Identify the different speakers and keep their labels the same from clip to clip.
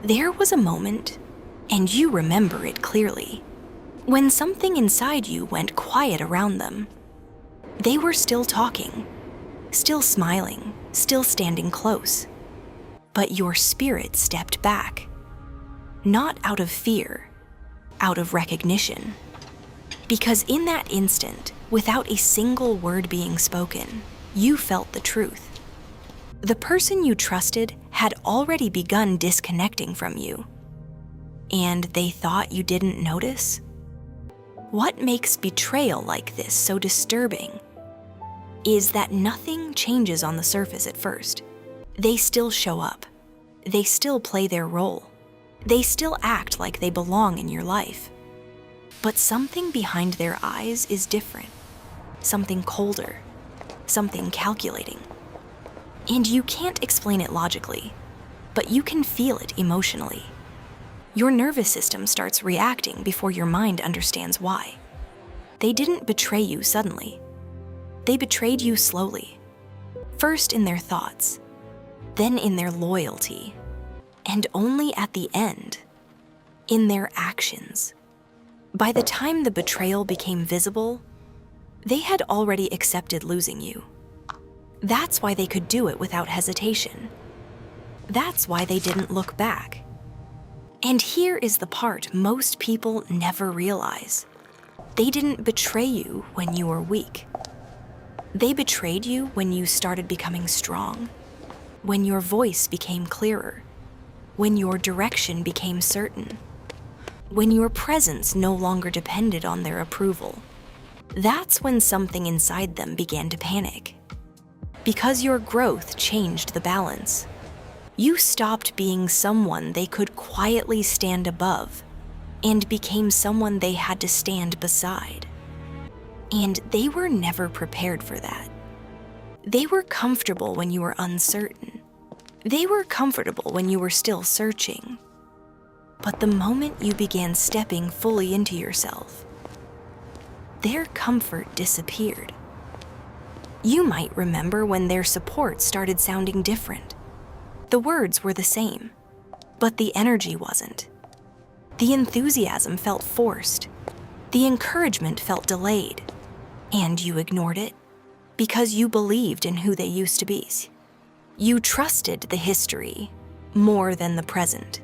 Speaker 1: There was a moment, and you remember it clearly, when something inside you went quiet around them. They were still talking, still smiling, still standing close. But your spirit stepped back, not out of fear, out of recognition. Because in that instant, without a single word being spoken, you felt the truth. The person you trusted had already begun disconnecting from you, and they thought you didn't notice? What makes betrayal like this so disturbing is that nothing changes on the surface at first. They still show up. They still play their role. They still act like they belong in your life. But something behind their eyes is different. Something colder. Something calculating. And you can't explain it logically, but you can feel it emotionally. Your nervous system starts reacting before your mind understands why. They didn't betray you suddenly. They betrayed you slowly. First in their thoughts, then in their loyalty, and only at the end, in their actions. By the time the betrayal became visible, they had already accepted losing you. That's why they could do it without hesitation. That's why they didn't look back. And here is the part most people never realize. They didn't betray you when you were weak. They betrayed you when you started becoming strong, when your voice became clearer, when your direction became certain, when your presence no longer depended on their approval. That's when something inside them began to panic. Because your growth changed the balance. You stopped being someone they could quietly stand above and became someone they had to stand beside. And they were never prepared for that. They were comfortable when you were uncertain. They were comfortable when you were still searching. But the moment you began stepping fully into yourself, their comfort disappeared. You might remember when their support started sounding different. The words were the same, but the energy wasn't. The enthusiasm felt forced. The encouragement felt delayed. And you ignored it because you believed in who they used to be. You trusted the history more than the present.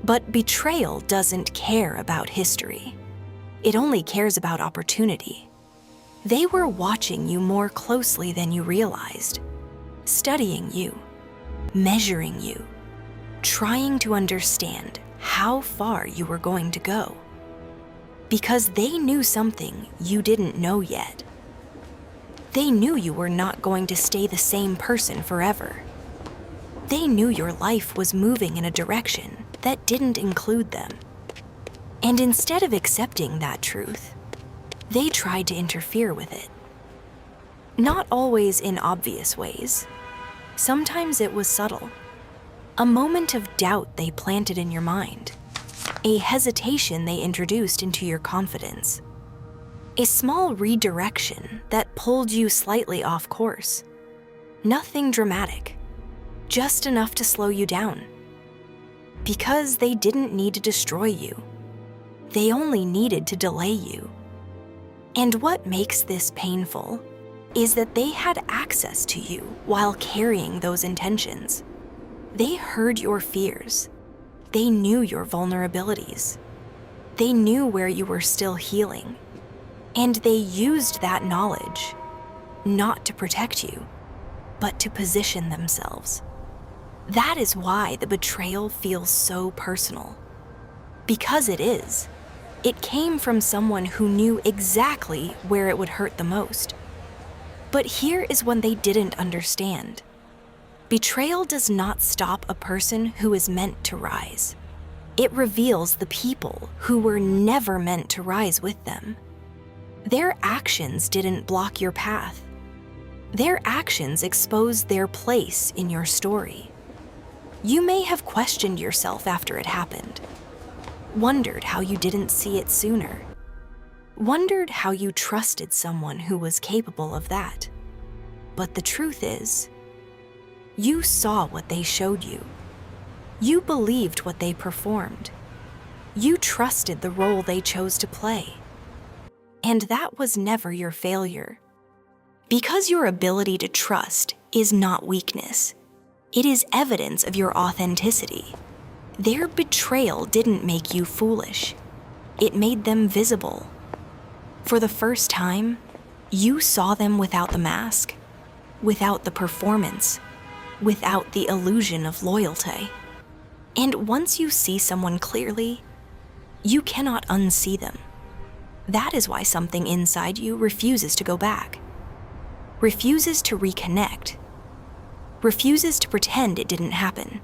Speaker 1: But betrayal doesn't care about history. It only cares about opportunity. They were watching you more closely than you realized, studying you, measuring you, trying to understand how far you were going to go. Because they knew something you didn't know yet. They knew you were not going to stay the same person forever. They knew your life was moving in a direction that didn't include them. And instead of accepting that truth, they tried to interfere with it. Not always in obvious ways. Sometimes it was subtle. A moment of doubt they planted in your mind. A hesitation they introduced into your confidence. A small redirection that pulled you slightly off course. Nothing dramatic, just enough to slow you down. Because they didn't need to destroy you. They only needed to delay you. And what makes this painful is that they had access to you while carrying those intentions. They heard your fears. They knew your vulnerabilities. They knew where you were still healing. And they used that knowledge, not to protect you, but to position themselves. That is why the betrayal feels so personal. Because it is. It came from someone who knew exactly where it would hurt the most. But here is when they didn't understand. Betrayal does not stop a person who is meant to rise. It reveals the people who were never meant to rise with them. Their actions didn't block your path. Their actions exposed their place in your story. You may have questioned yourself after it happened. Wondered how you didn't see it sooner. Wondered how you trusted someone who was capable of that. But the truth is, you saw what they showed you. You believed what they performed. You trusted the role they chose to play. And that was never your failure. Because your ability to trust is not weakness. It is evidence of your authenticity. Their betrayal didn't make you foolish. It made them visible. For the first time, you saw them without the mask, without the performance, without the illusion of loyalty. And once you see someone clearly, you cannot unsee them. That is why something inside you refuses to go back, refuses to reconnect, refuses to pretend it didn't happen.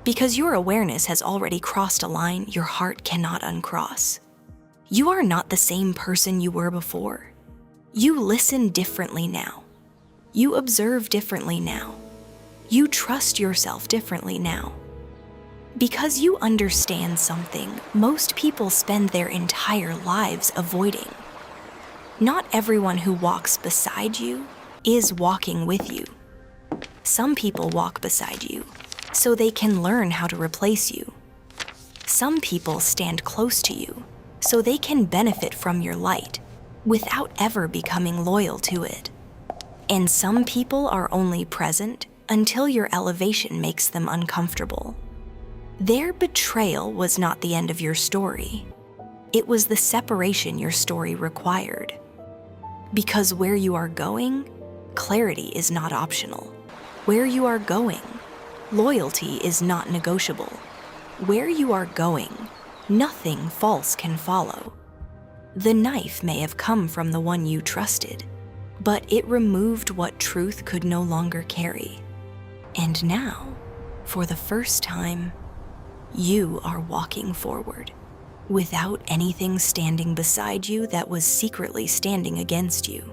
Speaker 1: Because your awareness has already crossed a line your heart cannot uncross. You are not the same person you were before. You listen differently now. You observe differently now. You trust yourself differently now. Because you understand something most people spend their entire lives avoiding. Not everyone who walks beside you is walking with you. Some people walk beside you so they can learn how to replace you. Some people stand close to you so they can benefit from your light without ever becoming loyal to it. And some people are only present until your elevation makes them uncomfortable. Their betrayal was not the end of your story. It was the separation your story required. Because where you are going, clarity is not optional. Where you are going, loyalty is not negotiable. Where you are going, nothing false can follow. The knife may have come from the one you trusted, but it removed what truth could no longer carry. And now, for the first time, you are walking forward, without anything standing beside you that was secretly standing against you.